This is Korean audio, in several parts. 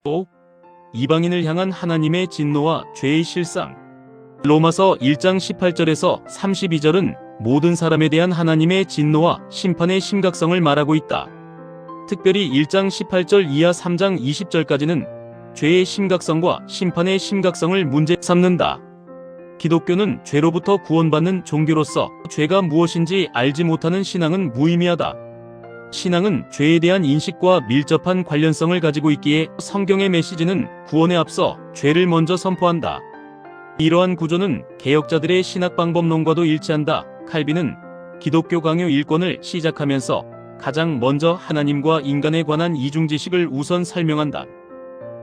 또 이방인을 향한 하나님의 진노와 죄의 실상. 로마서 1장 18절에서 32절은 모든 사람에 대한 하나님의 진노와 심판의 심각성을 말하고 있다. 특별히 1장 18절 이하 3장 20절까지는 죄의 심각성과 심판의 심각성을 문제 삼는다. 기독교는 죄로부터 구원받는 종교로서 죄가 무엇인지 알지 못하는 신앙은 무의미하다. 신앙은 죄에 대한 인식과 밀접한 관련성을 가지고 있기에 성경의 메시지는 구원에 앞서 죄를 먼저 선포한다. 이러한 구조는 개혁자들의 신학 방법론과도 일치한다. 칼빈은 기독교 강요 1권을 시작하면서 가장 먼저 하나님과 인간에 관한 이중지식을 우선 설명한다.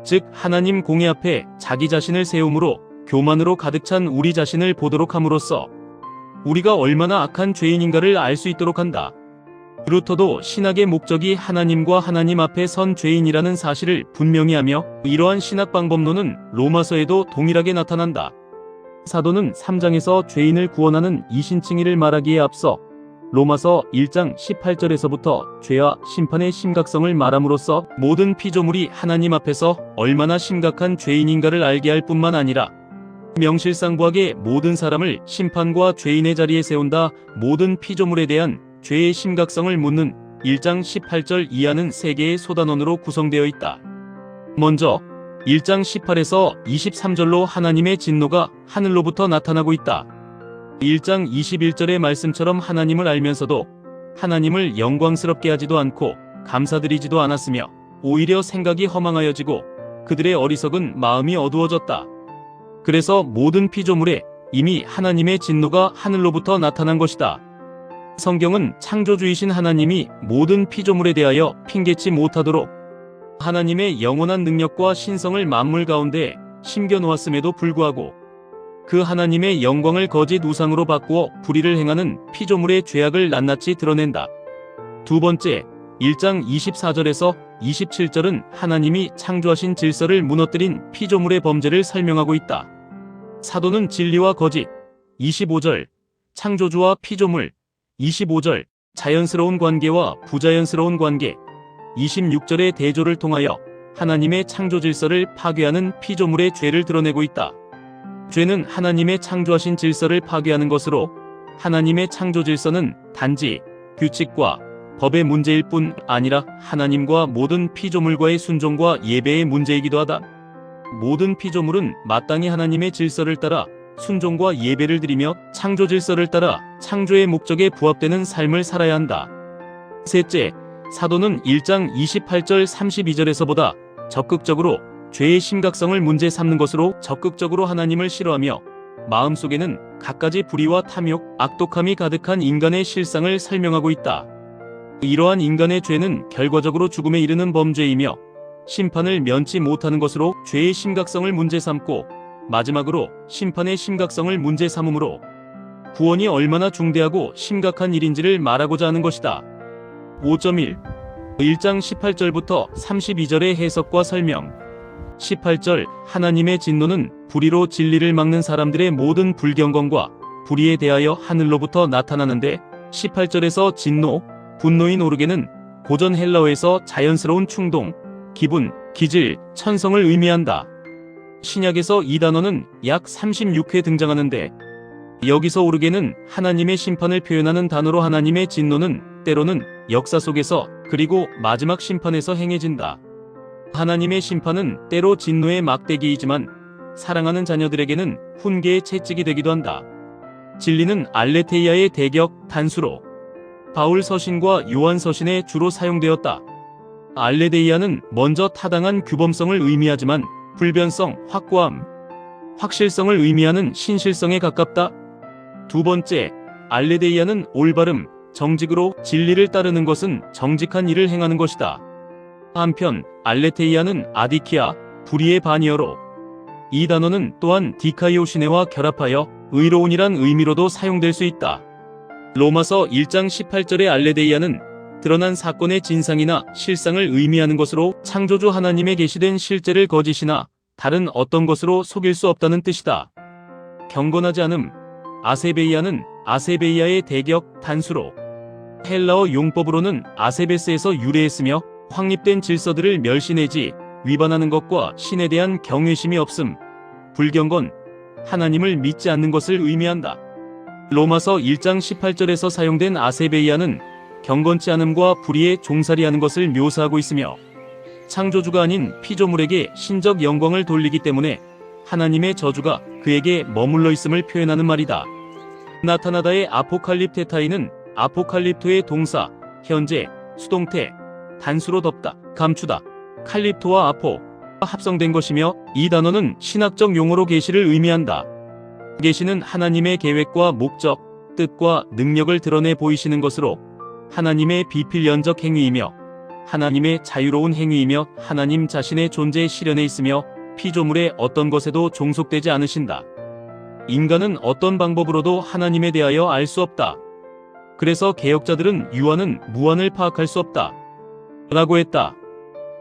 즉 하나님 공의 앞에 자기 자신을 세움으로 교만으로 가득 찬 우리 자신을 보도록 함으로써 우리가 얼마나 악한 죄인인가를 알 수 있도록 한다. 루터도 신학의 목적이 하나님과 하나님 앞에 선 죄인이라는 사실을 분명히 하며 이러한 신학 방법론은 로마서에도 동일하게 나타난다. 사도는 3장에서 죄인을 구원하는 이신칭의를 말하기에 앞서 로마서 1장 18절에서부터 죄와 심판의 심각성을 말함으로써 모든 피조물이 하나님 앞에서 얼마나 심각한 죄인인가를 알게 할 뿐만 아니라 명실상부하게 모든 사람을 심판과 죄인의 자리에 세운다. 모든 피조물에 대한 죄의 심각성을 묻는 1장 18절 이하는 3개의 소단원으로 구성되어 있다. 먼저 1장 18에서 23절로 하나님의 진노가 하늘로부터 나타나고 있다. 1장 21절의 말씀처럼 하나님을 알면서도 하나님을 영광스럽게 하지도 않고 감사드리지도 않았으며 오히려 생각이 허망하여지고 그들의 어리석은 마음이 어두워졌다. 그래서 모든 피조물에 이미 하나님의 진노가 하늘로부터 나타난 것이다. 성경은 창조주이신 하나님이 모든 피조물에 대하여 핑계치 못하도록 하나님의 영원한 능력과 신성을 만물 가운데 심겨놓았음에도 불구하고 그 하나님의 영광을 거짓 우상으로 바꾸어 불의를 행하는 피조물의 죄악을 낱낱이 드러낸다. 두 번째, 1장 24절에서 27절은 하나님이 창조하신 질서를 무너뜨린 피조물의 범죄를 설명하고 있다. 사도는 진리와 거짓, 25절, 창조주와 피조물, 25절, 자연스러운 관계와 부자연스러운 관계, 26절의 대조를 통하여 하나님의 창조 질서를 파괴하는 피조물의 죄를 드러내고 있다. 죄는 하나님의 창조하신 질서를 파괴하는 것으로 하나님의 창조 질서는 단지 규칙과 법의 문제일 뿐 아니라 하나님과 모든 피조물과의 순종과 예배의 문제이기도 하다. 모든 피조물은 마땅히 하나님의 질서를 따라 순종과 예배를 드리며 창조 질서를 따라 창조의 목적에 부합되는 삶을 살아야 한다. 셋째, 사도는 1장 28절 32절에서보다 적극적으로 죄의 심각성을 문제 삼는 것으로 적극적으로 하나님을 싫어하며 마음속에는 갖가지 불의와 탐욕, 악독함이 가득한 인간의 실상을 설명하고 있다. 이러한 인간의 죄는 결과적으로 죽음에 이르는 범죄이며 심판을 면치 못하는 것으로 죄의 심각성을 문제 삼고 마지막으로 심판의 심각성을 문제 삼음으로 구원이 얼마나 중대하고 심각한 일인지를 말하고자 하는 것이다. 5.1 1장 18절부터 32절의 해석과 설명. 18절 하나님의 진노는 불의로 진리를 막는 사람들의 모든 불경건과 불의에 대하여 하늘로부터 나타나는데 18절에서 진노, 분노인 오르게는 고전 헬라어에서 자연스러운 충동, 기분, 기질, 천성을 의미한다. 신약에서 이 단어는 약 36회 등장하는데 여기서 오르게는 하나님의 심판을 표현하는 단어로 하나님의 진노는 때로는 역사 속에서 그리고 마지막 심판에서 행해진다. 하나님의 심판은 때로 진노의 막대기이지만 사랑하는 자녀들에게는 훈계의 채찍이 되기도 한다. 진리는 알레테이아의 대격, 단수로 바울 서신과 요한 서신에 주로 사용되었다. 알레데이아는 먼저 타당한 규범성을 의미하지만 불변성, 확고함, 확실성을 의미하는 신실성에 가깝다. 두 번째, 알레데이아는 올바름, 정직으로 진리를 따르는 것은 정직한 일을 행하는 것이다. 한편 알레테이아는 아디키아, 불의의 반이어로 이 단어는 또한 디카이오시네와 결합하여 의로운이란 의미로도 사용될 수 있다. 로마서 1장 18절의 알레데이아는 드러난 사건의 진상이나 실상을 의미하는 것으로 창조주 하나님에 계시된 실제를 거짓이나 다른 어떤 것으로 속일 수 없다는 뜻이다. 경건하지 않음, 아세베이아는 아세베이아의 대격, 단수로 헬라어 용법으로는 아세베스에서 유래했으며 확립된 질서들을 멸시 내지 위반하는 것과 신에 대한 경외심이 없음. 불경건, 하나님을 믿지 않는 것을 의미한다. 로마서 1장 18절에서 사용된 아세베이아는 경건치 않음과 불의에 종살이하는 것을 묘사하고 있으며 창조주가 아닌 피조물에게 신적 영광을 돌리기 때문에 하나님의 저주가 그에게 머물러 있음을 표현하는 말이다. 나타나다의 아포칼립테타이는 아포칼립토의 동사, 현재, 수동태, 단수로 덮다, 감추다, 칼립토와 아포, 합성된 것이며 이 단어는 신학적 용어로 계시를 의미한다. 계시는 하나님의 계획과 목적, 뜻과 능력을 드러내 보이시는 것으로 하나님의 비필연적 행위이며 하나님의 자유로운 행위이며 하나님 자신의 존재의 실현에 있으며 피조물의 어떤 것에도 종속되지 않으신다. 인간은 어떤 방법으로도 하나님에 대하여 알 수 없다. 그래서 개혁자들은 유한은 무한을 파악할 수 없다. 라고 했다.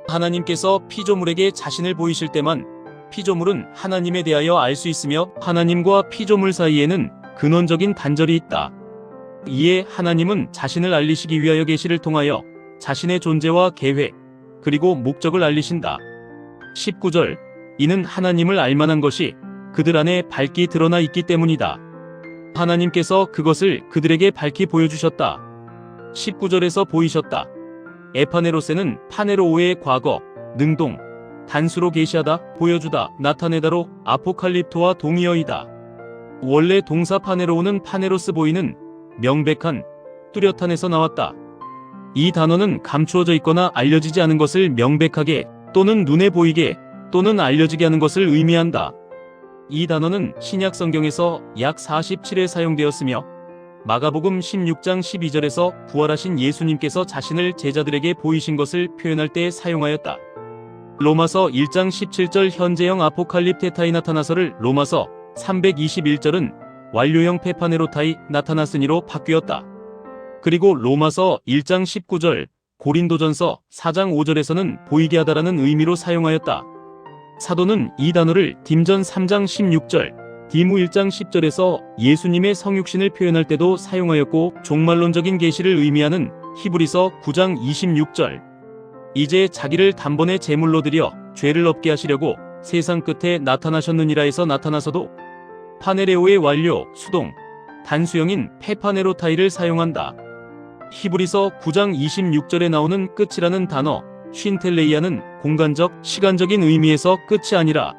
하나님께서 피조물에게 자신을 보이실 때만 피조물은 하나님에 대하여 알 수 있으며 하나님과 피조물 사이에는 근원적인 단절이 있다. 이에 하나님은 자신을 알리시기 위하여 계시를 통하여 자신의 존재와 계획, 그리고 목적을 알리신다. 19절, 이는 하나님을 알만한 것이 그들 안에 밝게 드러나 있기 때문이다. 하나님께서 그것을 그들에게 밝히 보여주셨다. 19절에서 보이셨다. 에파네로세는 파네로오의 과거, 능동, 단수로 계시하다, 보여주다, 나타내다로 아포칼립토와 동의어이다. 원래 동사 파네로오는 파네로스 보이는 명백한, 뚜렷한에서 나왔다. 이 단어는 감추어져 있거나 알려지지 않은 것을 명백하게 또는 눈에 보이게 또는 알려지게 하는 것을 의미한다. 이 단어는 신약 성경에서 약 47회 사용되었으며 마가복음 16장 12절에서 부활하신 예수님께서 자신을 제자들에게 보이신 것을 표현할 때 사용하였다. 로마서 1장 17절 현재형 아포칼립테타이 나타나서를 로마서 321절은 완료형 페파네로타이 나타났으니로 바뀌었다. 그리고 로마서 1장 19절, 고린도전서 4장 5절에서는 보이게 하다라는 의미로 사용하였다. 사도는 이 단어를 딤전 3장 16절, 디무 1장 10절에서 예수님의 성육신을 표현할 때도 사용하였고 종말론적인 계시를 의미하는 히브리서 9장 26절, 이제 자기를 단번에 제물로 드려 죄를 없게 하시려고 세상 끝에 나타나셨느니라에서 나타나서도 파네레오의 완료, 수동, 단수형인 페파네로타이를 사용한다. 히브리서 9장 26절에 나오는 끝이라는 단어 쉰텔레이아는 공간적, 시간적인 의미에서 끝이 아니라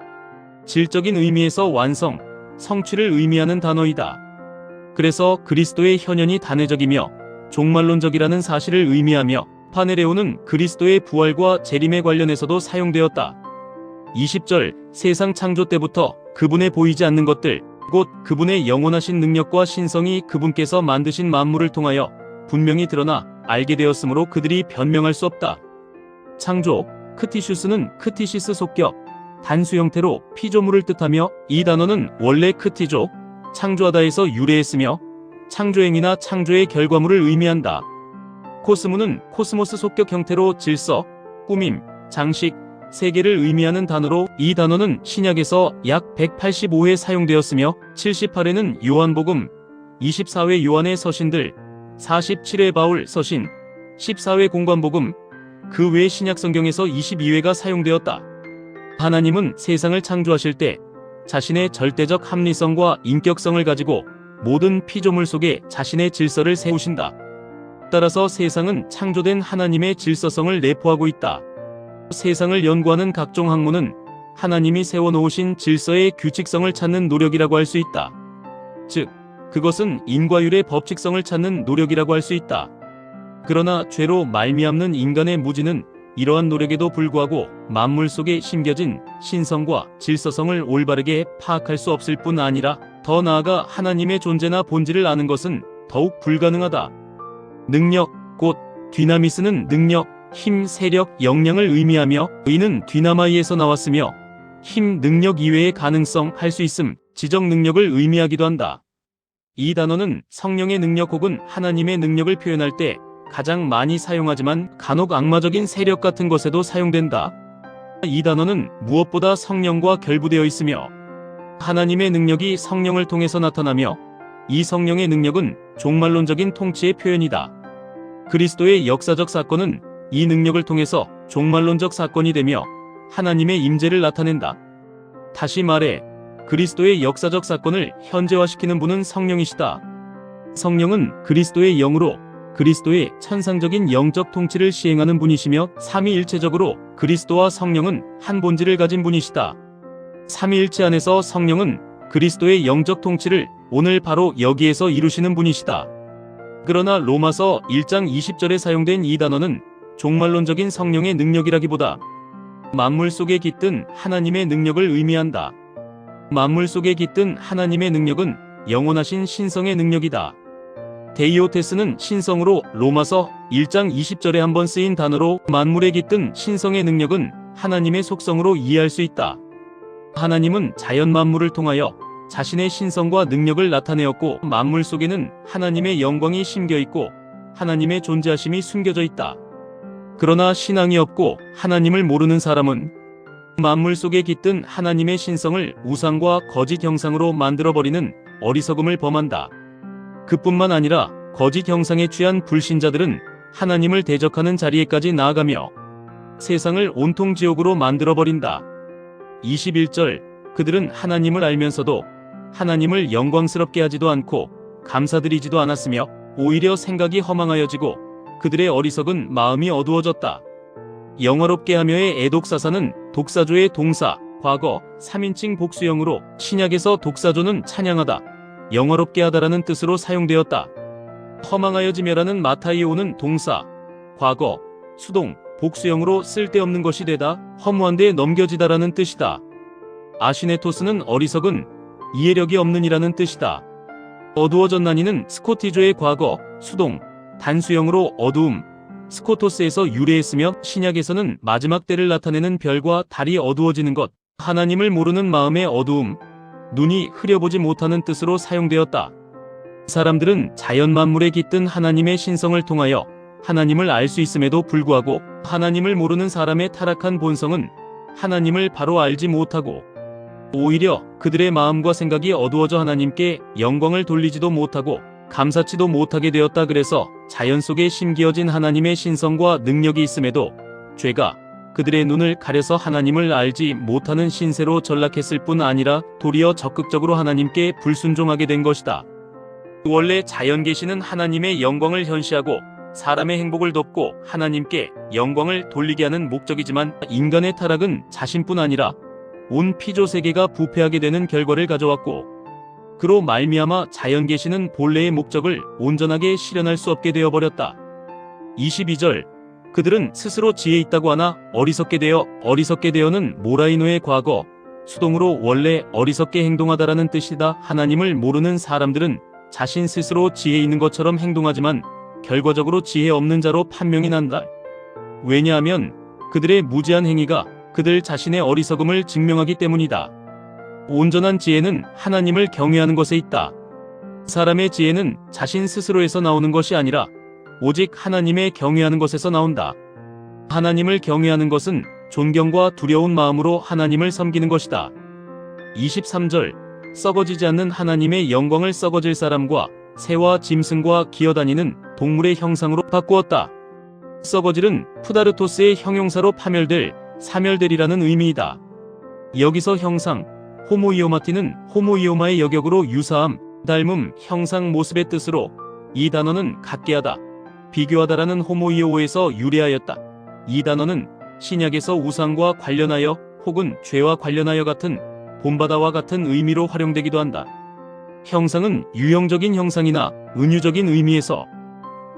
질적인 의미에서 완성, 성취를 의미하는 단어이다. 그래서 그리스도의 현현이 단회적이며 종말론적이라는 사실을 의미하며 파네레오는 그리스도의 부활과 재림에 관련해서도 사용되었다. 20절, 세상 창조 때부터 그분의 보이지 않는 것들, 곧 그분의 영원하신 능력과 신성이 그분께서 만드신 만물을 통하여 분명히 드러나 알게 되었으므로 그들이 변명할 수 없다. 창조, 크티슈스는 크티시스 속격, 단수 형태로 피조물을 뜻하며 이 단어는 원래 크티조, 창조하다에서 유래했으며 창조행위나 창조의 결과물을 의미한다. 코스모는 코스모스 속격 형태로 질서, 꾸밈, 장식, 세계를 의미하는 단어로 이 단어는 신약에서 약 185회 사용되었으며 78회는 요한복음, 24회 요한의 서신들, 47회 바울 서신, 14회 공관복음, 그 외 신약 성경에서 22회가 사용되었다. 하나님은 세상을 창조하실 때 자신의 절대적 합리성과 인격성을 가지고 모든 피조물 속에 자신의 질서를 세우신다. 따라서 세상은 창조된 하나님의 질서성을 내포하고 있다. 세상을 연구하는 각종 학문은 하나님이 세워놓으신 질서의 규칙성을 찾는 노력이라고 할 수 있다. 즉, 그것은 인과율의 법칙성을 찾는 노력이라고 할 수 있다. 그러나 죄로 말미암는 인간의 무지는 이러한 노력에도 불구하고 만물 속에 심겨진 신성과 질서성을 올바르게 파악할 수 없을 뿐 아니라 더 나아가 하나님의 존재나 본질을 아는 것은 더욱 불가능하다. 능력, 곧 디나미스는 능력, 힘, 세력, 역량을 의미하며 의는 디나마이에서 나왔으며 힘, 능력 이외의 가능성, 할 수 있음, 지적 능력을 의미하기도 한다. 이 단어는 성령의 능력 혹은 하나님의 능력을 표현할 때 가장 많이 사용하지만 간혹 악마적인 세력 같은 것에도 사용된다. 이 단어는 무엇보다 성령과 결부되어 있으며 하나님의 능력이 성령을 통해서 나타나며 이 성령의 능력은 종말론적인 통치의 표현이다. 그리스도의 역사적 사건은 이 능력을 통해서 종말론적 사건이 되며 하나님의 임재를 나타낸다. 다시 말해 그리스도의 역사적 사건을 현재화시키는 분은 성령이시다. 성령은 그리스도의 영으로 그리스도의 천상적인 영적 통치를 시행하는 분이시며 삼위일체적으로 그리스도와 성령은 한 본질을 가진 분이시다. 삼위일체 안에서 성령은 그리스도의 영적 통치를 오늘 바로 여기에서 이루시는 분이시다. 그러나 로마서 1장 20절에 사용된 이 단어는 종말론적인 성령의 능력이라기보다 만물 속에 깃든 하나님의 능력을 의미한다. 만물 속에 깃든 하나님의 능력은 영원하신 신성의 능력이다. 데이오테스는 신성으로 로마서 1장 20절에 한번 쓰인 단어로 만물에 깃든 신성의 능력은 하나님의 속성으로 이해할 수 있다. 하나님은 자연 만물을 통하여 자신의 신성과 능력을 나타내었고 만물 속에는 하나님의 영광이 심겨있고 하나님의 존재하심이 숨겨져 있다. 그러나 신앙이 없고 하나님을 모르는 사람은 만물 속에 깃든 하나님의 신성을 우상과 거짓 형상으로 만들어버리는 어리석음을 범한다. 그뿐만 아니라 거짓 형상에 취한 불신자들은 하나님을 대적하는 자리에까지 나아가며 세상을 온통 지옥으로 만들어버린다. 21절 그들은 하나님을 알면서도 하나님을 영광스럽게 하지도 않고 감사드리지도 않았으며 오히려 생각이 허망하여지고 그들의 어리석은 마음이 어두워졌다. 영화롭게 하며의 애독사사는 독사조의 동사, 과거, 3인칭 복수형으로 신약에서 독사조는 찬양하다, 영화롭게 하다라는 뜻으로 사용되었다. 허망하여지며라는 마타이오는 동사, 과거, 수동, 복수형으로 쓸데없는 것이 되다, 허무한데 넘겨지다라는 뜻이다. 아시네토스는 어리석은, 이해력이 없는 이라는 뜻이다. 어두워졌나니는 스코티조의 과거, 수동, 단수형으로 어두움, 스코토스에서 유래했으며 신약에서는 마지막 때를 나타내는 별과 달이 어두워지는 것, 하나님을 모르는 마음의 어두움, 눈이 흐려보지 못하는 뜻으로 사용되었다. 사람들은 자연 만물에 깃든 하나님의 신성을 통하여 하나님을 알 수 있음에도 불구하고 하나님을 모르는 사람의 타락한 본성은 하나님을 바로 알지 못하고 오히려 그들의 마음과 생각이 어두워져 하나님께 영광을 돌리지도 못하고 감사치도 못하게 되었다. 그래서 자연 속에 심기어진 하나님의 신성과 능력이 있음에도 죄가 그들의 눈을 가려서 하나님을 알지 못하는 신세로 전락했을 뿐 아니라 도리어 적극적으로 하나님께 불순종하게 된 것이다. 원래 자연 계시는 하나님의 영광을 현시하고 사람의 행복을 돕고 하나님께 영광을 돌리게 하는 목적이지만 인간의 타락은 자신뿐 아니라 온 피조 세계가 부패하게 되는 결과를 가져왔고 그로 말미암아 자연 계시는 본래의 목적을 온전하게 실현할 수 없게 되어버렸다. 22절 그들은 스스로 지혜 있다고 하나 어리석게 되어는 모라이노의 과거, 수동으로 원래 어리석게 행동하다라는 뜻이다. 하나님을 모르는 사람들은 자신 스스로 지혜 있는 것처럼 행동하지만 결과적으로 지혜 없는 자로 판명이 난다. 왜냐하면 그들의 무지한 행위가 그들 자신의 어리석음을 증명하기 때문이다. 온전한 지혜는 하나님을 경외하는 것에 있다. 사람의 지혜는 자신 스스로에서 나오는 것이 아니라 오직 하나님의 경외하는 것에서 나온다. 하나님을 경외하는 것은 존경과 두려운 마음으로 하나님을 섬기는 것이다. 23절 썩어지지 않는 하나님의 영광을 썩어질 사람과 새와 짐승과 기어다니는 동물의 형상으로 바꾸었다. 썩어질은 푸다르토스의 형용사로 사멸되리라는 의미이다. 여기서 형상, 호모이오마티는 호모이오마의 여격으로 유사함, 닮음, 형상, 모습의 뜻으로 이 단어는 같게 하다, 비교하다라는 호모이오에서 유래하였다. 이 단어는 신약에서 우상과 관련하여 혹은 죄와 관련하여 같은 본바다와 같은 의미로 활용되기도 한다. 형상은 유형적인 형상이나 은유적인 의미에서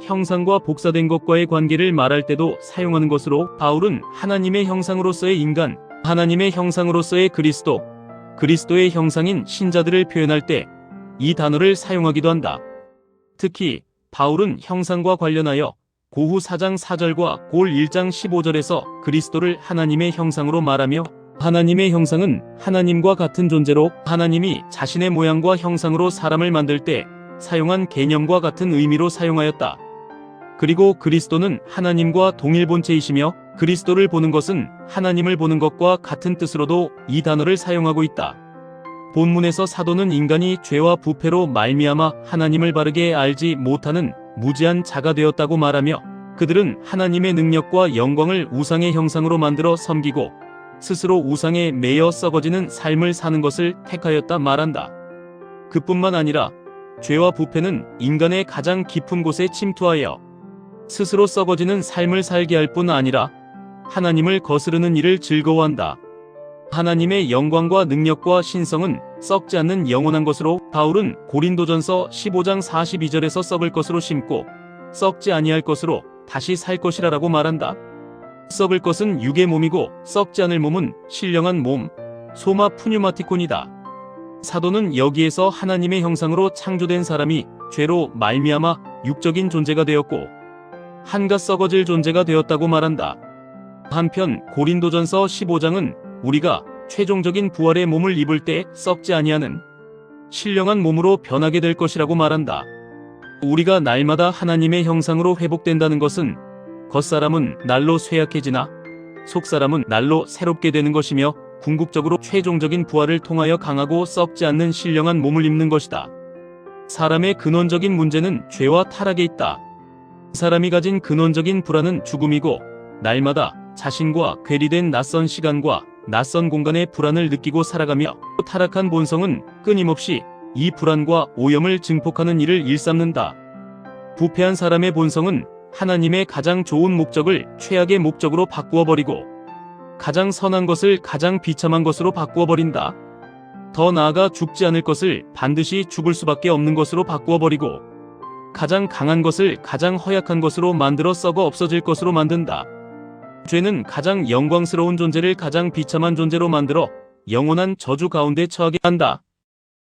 형상과 복사된 것과의 관계를 말할 때도 사용하는 것으로 바울은 하나님의 형상으로서의 인간, 하나님의 형상으로서의 그리스도, 그리스도의 형상인 신자들을 표현할 때 이 단어를 사용하기도 한다. 특히 바울은 형상과 관련하여 고후 4장 4절과 골 1장 15절에서 그리스도를 하나님의 형상으로 말하며 하나님의 형상은 하나님과 같은 존재로 하나님이 자신의 모양과 형상으로 사람을 만들 때 사용한 개념과 같은 의미로 사용하였다. 그리고 그리스도는 하나님과 동일 본체이시며 그리스도를 보는 것은 하나님을 보는 것과 같은 뜻으로도 이 단어를 사용하고 있다. 본문에서 사도는 인간이 죄와 부패로 말미암아 하나님을 바르게 알지 못하는 무지한 자가 되었다고 말하며 그들은 하나님의 능력과 영광을 우상의 형상으로 만들어 섬기고 스스로 우상에 매여 썩어지는 삶을 사는 것을 택하였다 말한다. 그뿐만 아니라 죄와 부패는 인간의 가장 깊은 곳에 침투하여 스스로 썩어지는 삶을 살게 할 뿐 아니라 하나님을 거스르는 일을 즐거워한다. 하나님의 영광과 능력과 신성은 썩지 않는 영원한 것으로 바울은 고린도전서 15장 42절에서 썩을 것으로 심고 썩지 아니할 것으로 다시 살 것이라고 말한다. 썩을 것은 육의 몸이고 썩지 않을 몸은 신령한 몸, 소마 푸뉴마티콘이다. 사도는 여기에서 하나님의 형상으로 창조된 사람이 죄로 말미암아 육적인 존재가 되었고 한갓 썩어질 존재가 되었다고 말한다. 한편 고린도전서 15장은 우리가 최종적인 부활의 몸을 입을 때 썩지 아니하는 신령한 몸으로 변하게 될 것이라고 말한다. 우리가 날마다 하나님의 형상으로 회복된다는 것은 겉사람은 날로 쇠약해지나 속사람은 날로 새롭게 되는 것이며 궁극적으로 최종적인 부활을 통하여 강하고 썩지 않는 신령한 몸을 입는 것이다. 사람의 근원적인 문제는 죄와 타락에 있다. 사람이 가진 근원적인 불안은 죽음이고 날마다 자신과 괴리된 낯선 시간과 낯선 공간의 불안을 느끼고 살아가며 타락한 본성은 끊임없이 이 불안과 오염을 증폭하는 일을 일삼는다. 부패한 사람의 본성은 하나님의 가장 좋은 목적을 최악의 목적으로 바꾸어 버리고 가장 선한 것을 가장 비참한 것으로 바꾸어 버린다. 더 나아가 죽지 않을 것을 반드시 죽을 수밖에 없는 것으로 바꾸어 버리고 가장 강한 것을 가장 허약한 것으로 만들어 썩어 없어질 것으로 만든다. 죄는 가장 영광스러운 존재를 가장 비참한 존재로 만들어 영원한 저주 가운데 처하게 한다.